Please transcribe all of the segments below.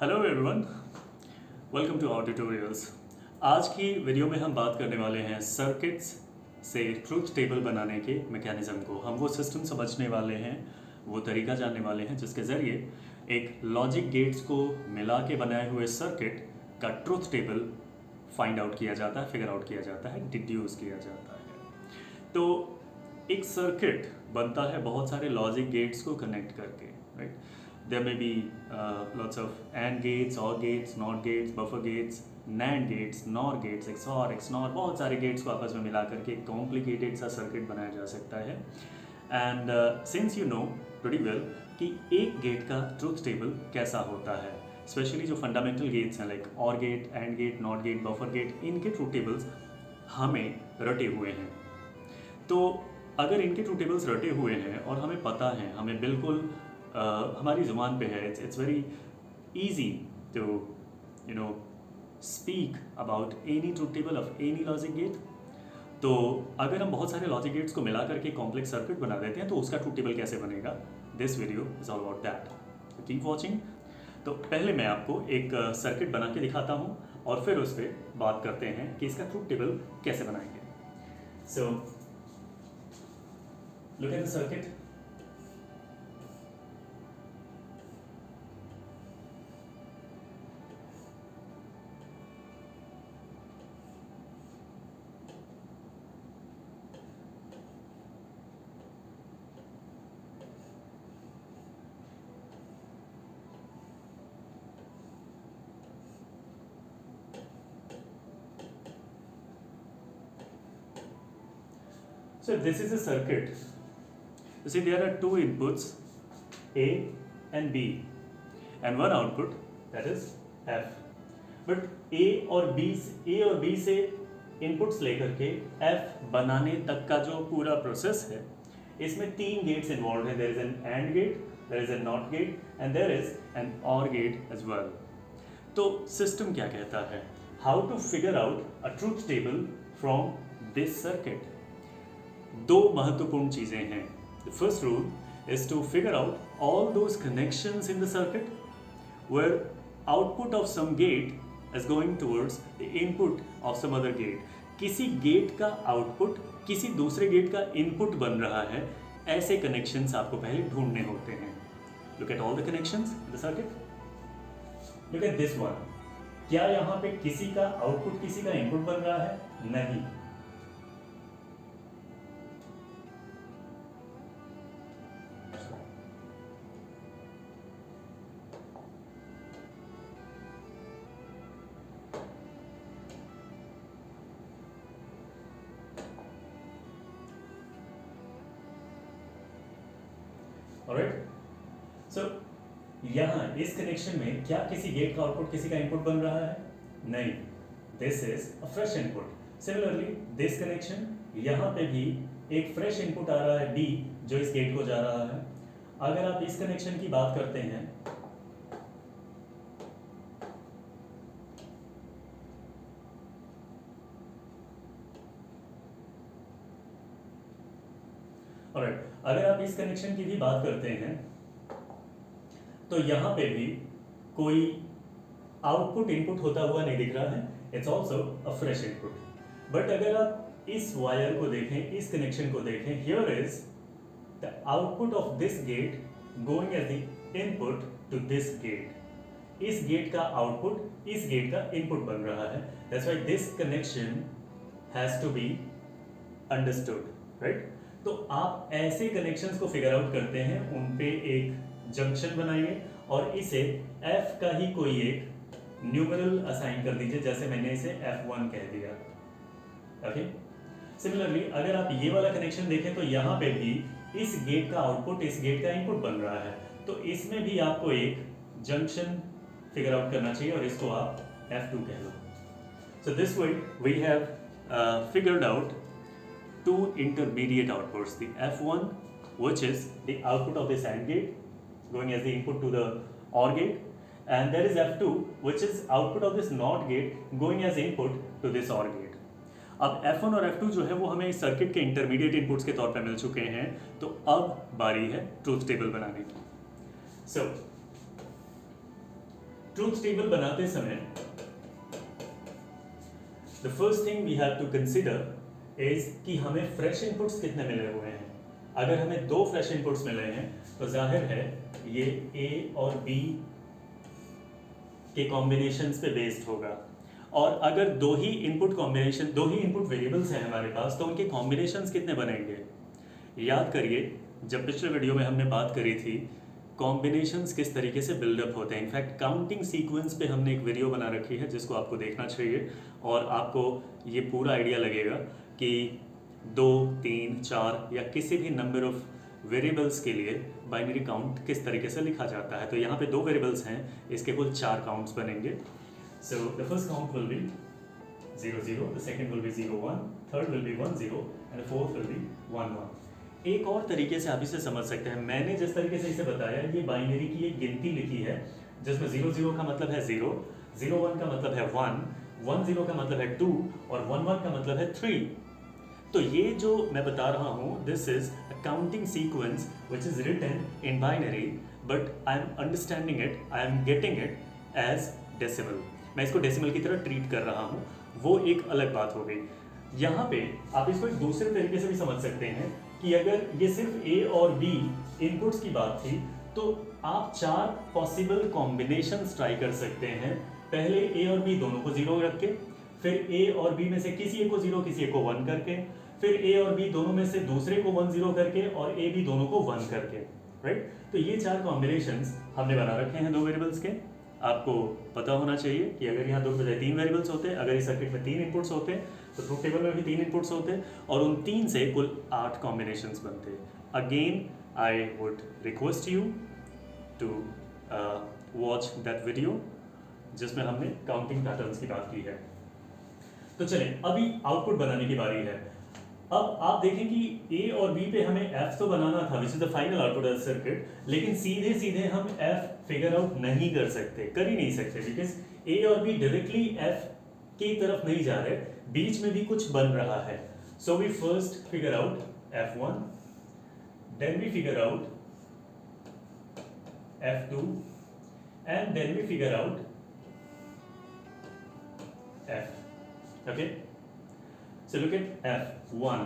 Hello everyone, welcome to our tutorials. आज की video में हम बात करने वाले हैं सर्किट्स से ट्रूथ टेबल बनाने के मैकेनिज्म को। हम वो सिस्टम समझने वाले हैं, वो तरीका जानने वाले हैं जिसके ज़रिए एक लॉजिक गेट्स को मिला के बनाए हुए सर्किट का ट्रूथ टेबल फाइंड आउट किया जाता है, फिगर आउट किया जाता है, डिड्यूस किया जाता है। तो एक सर्किट बनता है बहुत सारे लॉजिक गेट्स को कनेक्ट करके, right. There may be lots of AND gates, OR gates, NOT gates, buffer gates, NAND gates, NOR gates, XOR, XNOR, बहुत सारे गेट्स को आपस में मिला करके एक कॉम्प्लिकेटेड सा सर्किट बनाया जा सकता है। And since you know pretty well कि एक गेट का ट्रूथ टेबल कैसा होता है, स्पेशली जो फंडामेंटल गेट्स हैं like OR gate, AND gate, NOT gate, buffer gate, इनके ट्रूथ टेबल्स हमें रटे हुए हैं। तो अगर इनके ट्रूथ टेबल्स रटे हुए हैं और हमें पता है, हमें बिल्कुल हमारी ज़ुबान पे है, it's very easy to speak about any truth table of any logic gate. तो अगर हम बहुत सारे लॉजिक गेट्स को मिला करके कॉम्प्लेक्स सर्किट बना देते हैं तो उसका ट्रूथ टेबल कैसे बनेगा, this video is all about that. Keep watching. तो पहले मैं आपको एक सर्किट बना के दिखाता हूँ और फिर उस पर बात करते हैं कि इसका ट्रूथ टेबल कैसे बनाएंगे। So look at the circuit. So this is a circuit. You see there are two inputs A and B and one output that is F. But A और B से inputs लेकर के F बनाने तक का जो पूरा प्रोसेस है, इसमें तीन गेट्स इन्वॉल्व है। There is an AND gate, there is a NOT gate and there is an OR gate as well. तो सिस्टम क्या कहता है? How to figure out a truth table from this circuit? दो महत्वपूर्ण चीजें हैं। The first rule is to figure out all those connections in the circuit where output of some gate is going towards the input of some other gate. किसी gate का output किसी दूसरे gate का input बन रहा है, ऐसे connections आपको पहले ढूंढने होते हैं। Look at all the connections in the circuit. Look at this one. क्या यहाँ पे किसी का आउटपुट किसी का इनपुट बन रहा है? नहीं। Alright? So, यहाँ इस कनेक्शन में क्या किसी गेट का आउटपुट किसी का इनपुट बन रहा है? नहीं। This is a fresh input. Similarly, this connection यहाँ पे भी एक फ्रेश इनपुट आ रहा है B जो इस गेट को जा रहा है। अगर आप इस कनेक्शन की बात करते हैं Alright, अगर आप इस कनेक्शन की भी बात करते हैं तो यहाँ पे भी कोई आउटपुट इनपुट होता हुआ नहीं दिख रहा है। It's also a fresh input. But अगर आप इस वायर को देखें, इस कनेक्शन को देखें, here is the output of this gate going as the input to this gate. इस गेट का आउटपुट इस गेट का इनपुट बन रहा है। That's why this connection has to be understood, right. तो आप ऐसे कनेक्शंस को फिगर आउट करते हैं, उन पे एक जंक्शन बनाइए और इसे F का ही कोई एक न्यूमरल असाइन कर दीजिए, जैसे मैंने इसे F1 कह दिया। ओके। सिमिलरली अगर आप ये वाला कनेक्शन देखें तो यहाँ पे भी इस गेट का आउटपुट इस गेट का इनपुट बन रहा है, तो इसमें भी आपको एक जंक्शन फिगर आउट करना चाहिए और इसको आप F2 कह लो। So this way we have figured out two intermediate outputs, the F1 which is the output of this AND gate going as the input to the OR gate, and there is F2 which is output of this NOT gate going as input to this OR gate. अब F1 और F2 जो है वो हमें इस circuit के intermediate inputs के तौर पे मिल चुके हैं, तो अब बारी है ट्रूथ टेबल बनाने की। सो ट्रूथ टेबल बनाते समय the first thing we have to consider is कि हमें फ्रेश इनपुट्स कितने मिले हुए हैं। अगर हमें 2 फ्रेश इनपुट्स मिले हैं तो जाहिर है ये A और B के कॉम्बिनेशंस पे बेस्ड होगा, और अगर 2 ही इनपुट वेरिएबल्स हैं हमारे पास तो उनके कॉम्बिनेशंस कितने बनेंगे। याद करिए जब पिछले वीडियो में हमने बात करी थी कॉम्बिनेशंस किस तरीके से बिल्डअप होते हैं। इनफैक्ट काउंटिंग सीक्वेंस पे हमने एक वीडियो बना रखी है जिसको आपको देखना चाहिए और आपको ये पूरा आइडिया लगेगा कि 2, 3, 4 या किसी भी नंबर ऑफ वेरिएबल्स के लिए बाइनरी काउंट किस तरीके से लिखा जाता है। तो यहाँ पे 2 वेरिएबल्स हैं, इसके कुल 4 काउंट्स बनेंगे। So the first count will be 0 0, the second will be 0 1, third will be 1 0 and the fourth will be 1 1। एक और तरीके से आप इसे समझ सकते हैं, मैंने जिस तरीके से इसे बताया ये बाइनरी की एक गिनती लिखी है जिसमें 0 0 का मतलब है 0, 0 1 का मतलब है 1, 1 0 का मतलब है 2 और 1 1 का मतलब है 3। तो ये जो मैं बता रहा हूँ this is a counting sequence which is written in binary but I am understanding it, I am getting it as decimal. मैं इसको डेसिमल की तरह ट्रीट कर रहा हूँ, वो एक अलग बात हो गई। यहाँ पे आप इसको एक दूसरे तरीके से भी समझ सकते हैं कि अगर ये सिर्फ A और B इनपुट्स की बात थी तो आप 4 पॉसिबल कॉम्बिनेशंस ट्राई कर सकते हैं। पहले A और B दोनों को 0 रख के, फिर A और B में से किसी एक को 0 किसी एक को 1 करके, फिर A और B दोनों में से दूसरे को 1 0 करके और A B दोनों को 1 करके, राइट। तो ये 4 कॉम्बिनेशंस हमने बना रखे हैं 2 वेरिएबल्स के। आपको पता होना चाहिए कि अगर यहाँ 2 के बजाय 3 वेरिएबल्स होते, अगर इस सर्किट में 3 इनपुट्स होते तो ट्रूथ टेबल में भी 3 इनपुट्स होते और उन 3 से कुल 8 कॉम्बिनेशंस बनते। Again I would request you to watch that video जिसमें हमने काउंटिंग पैटर्न्स की बात की है। तो चलें अभी आउटपुट बनाने की बारी है। अब आप देखें कि A और B पे हमें F तो बनाना था which is the final output of circuit, लेकिन सीधे सीधे हम F फिगर आउट नहीं कर सकते, कर ही नहीं सकते, बिकॉज A और B डायरेक्टली F की तरफ नहीं जा रहे, बीच में भी कुछ बन रहा है। So we first figure out F1, then we figure out F2 and then we figure out F. Okay? So look at F1.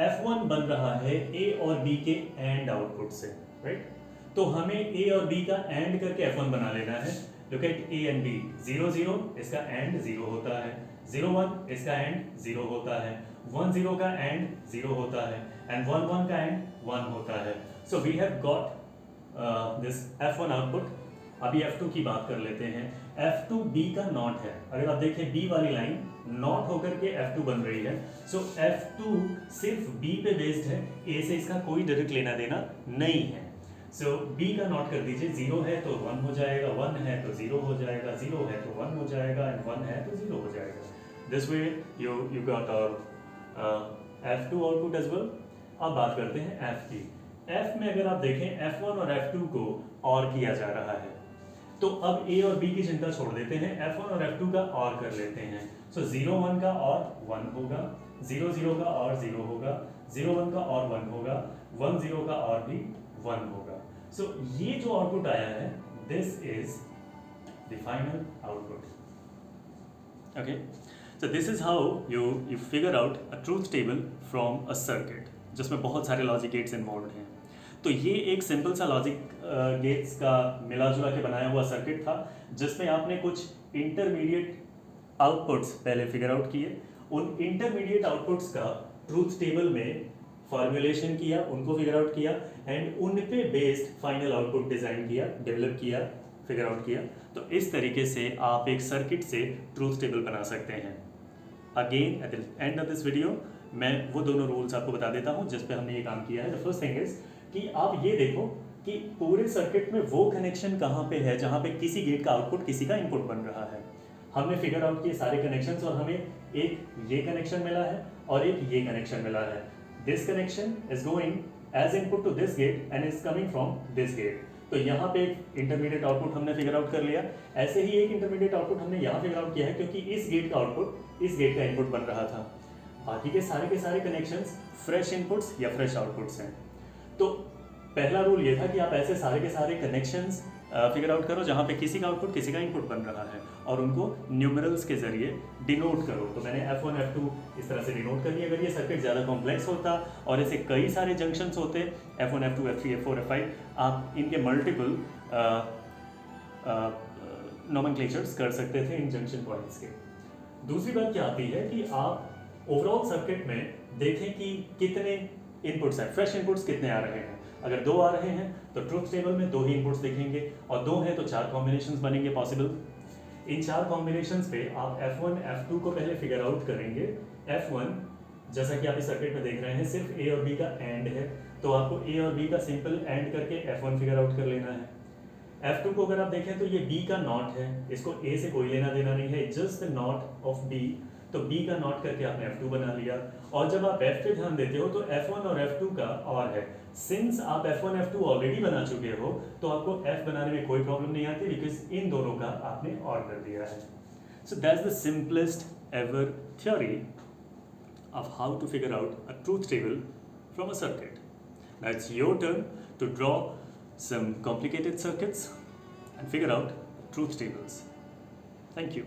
F1 बन रहा है A और B के AND आउटपुट से, राइट? तो हमें A और B का AND करके F1 बना लेना है। Look at A and B, 0 0 इसका AND 0 होता है, 0 1 इसका AND 0 होता है, 1 0 का AND 0 होता है and 1 1 का AND 1 होता है। So we have got this F1 output. अभी F2 की बात कर लेते हैं। F2 B का नॉट है, अगर आप देखें B वाली लाइन नॉट होकर के F2 बन रही है। सो F2 सिर्फ B पे बेस्ड है, A से इसका कोई डायरेक्ट लेना देना नहीं है। सो B का नॉट कर दीजिए, 0 है तो 1 हो जाएगा, 1 है तो 0 हो जाएगा, 0 है तो 1 हो जाएगा एंड 1 है तो 0 हो जाएगा। This way you got our F2 output as well. अब बात करते हैं F की। F में अगर आप देखें F1 और F2 को और किया जा रहा है, तो अब A और B की चिंता छोड़ देते हैं, F1 और F2 का और कर लेते हैं। सो 0 1 का और 1 होगा, 0 0 का और 0 होगा, 0 1 का और 1 होगा, 1 0 का और भी 1 होगा। सो ये जो आउटपुट आया है this is the final output. Okay, so this is how you figure out a truth table from a circuit जिसमें बहुत सारे लॉजिक गेट्स इन्वॉल्व हैं। तो ये एक सिंपल सा लॉजिक गेट्स का मिला जुला के बनाया हुआ सर्किट था जिसमें आपने कुछ इंटरमीडिएट आउटपुट्स पहले फिगर आउट किए, उन इंटरमीडिएट आउटपुट्स का ट्रूथ टेबल में फॉर्मुलेशन किया, उनको फिगर आउट किया एंड उन पे बेस्ड फाइनल आउटपुट डिजाइन किया, डेवलप किया, फिगर आउट किया। तो इस तरीके से आप एक सर्किट से ट्रूथ टेबल बना सकते हैं। Again at the end of this video मैं वो दोनों रूल्स आपको बता देता हूँ जिस पे हमने ये काम किया है। द फर्स्ट थिंग इज कि आप ये देखो कि पूरे सर्किट में वो कनेक्शन कहाँ पे है जहाँ पे किसी गेट का आउटपुट किसी का इनपुट बन रहा है। हमने फिगर आउट किए सारे कनेक्शंस और हमें एक ये कनेक्शन मिला है और एक ये कनेक्शन मिला है। This connection is going as input to this gate and is coming from this gate. तो यहाँ पे एक इंटरमीडिएट आउटपुट हमने फिगर आउट कर लिया। ऐसे ही एक इंटरमीडिएट आउटपुट हमने यहाँ फिगर आउट किया है क्योंकि इस गेट का आउटपुट इस गेट का इनपुट बन रहा था। बाकी के सारे कनेक्शंस फ्रेश इनपुट्स या फ्रेश आउटपुट्स हैं। तो पहला रूल ये था कि आप ऐसे सारे के सारे कनेक्शंस फिगर आउट करो जहाँ पे किसी का आउटपुट किसी का इनपुट बन रहा है और उनको न्यूमरल्स के जरिए डिनोट करो। तो मैंने F1 F2 इस तरह से डिनोट कर दिया। अगर ये सर्किट ज़्यादा कॉम्प्लेक्स होता और ऐसे कई सारे जंक्शंस होते F1 F2 F3 F4 F5, आप इनके मल्टीपल नोमेनक्लेचर्स कर सकते थे इन जंक्शन पॉइंट्स के। दूसरी बात क्या आती है कि आप ओवरऑल सर्किट में देखें कि कितने इनपुट्स हैं, फ्रेश इनपुट्स कितने आ रहे हैं। अगर 2 आ रहे हैं तो ट्रुथ टेबल में 2 ही इनपुट्स दिखेंगे, और 2 हैं तो 4 कॉम्बिनेशंस बनेंगे पॉसिबल। इन 4 कॉम्बिनेशंस पे आप F1 F2 को पहले फिगर आउट करेंगे। F1 जैसा कि आप इस सर्किट में देख रहे हैं सिर्फ A और B का एंड है, तो आपको A और B का सिंपल एंड करके F1 फिगर आउट कर लेना है। F2 को अगर आप देखें तो ये B का नॉट है, इसको A से कोई लेना देना नहीं है, just the not of B, तो B का नॉट करके आपने F2 बना लिया। और जब आप F पे ध्यान देते हो तो F1 और F2 का और है, सिंस आप F1 F2 ऑलरेडी बना चुके हो तो आपको F बनाने में कोई प्रॉब्लम नहीं आती, बिकॉज इन दोनों का आपने और कर दिया है। So that's the simplest ever theory of how to figure out a truth table from a circuit. Now it's your turn to draw some complicated circuits and figure out truth tables. Thank you.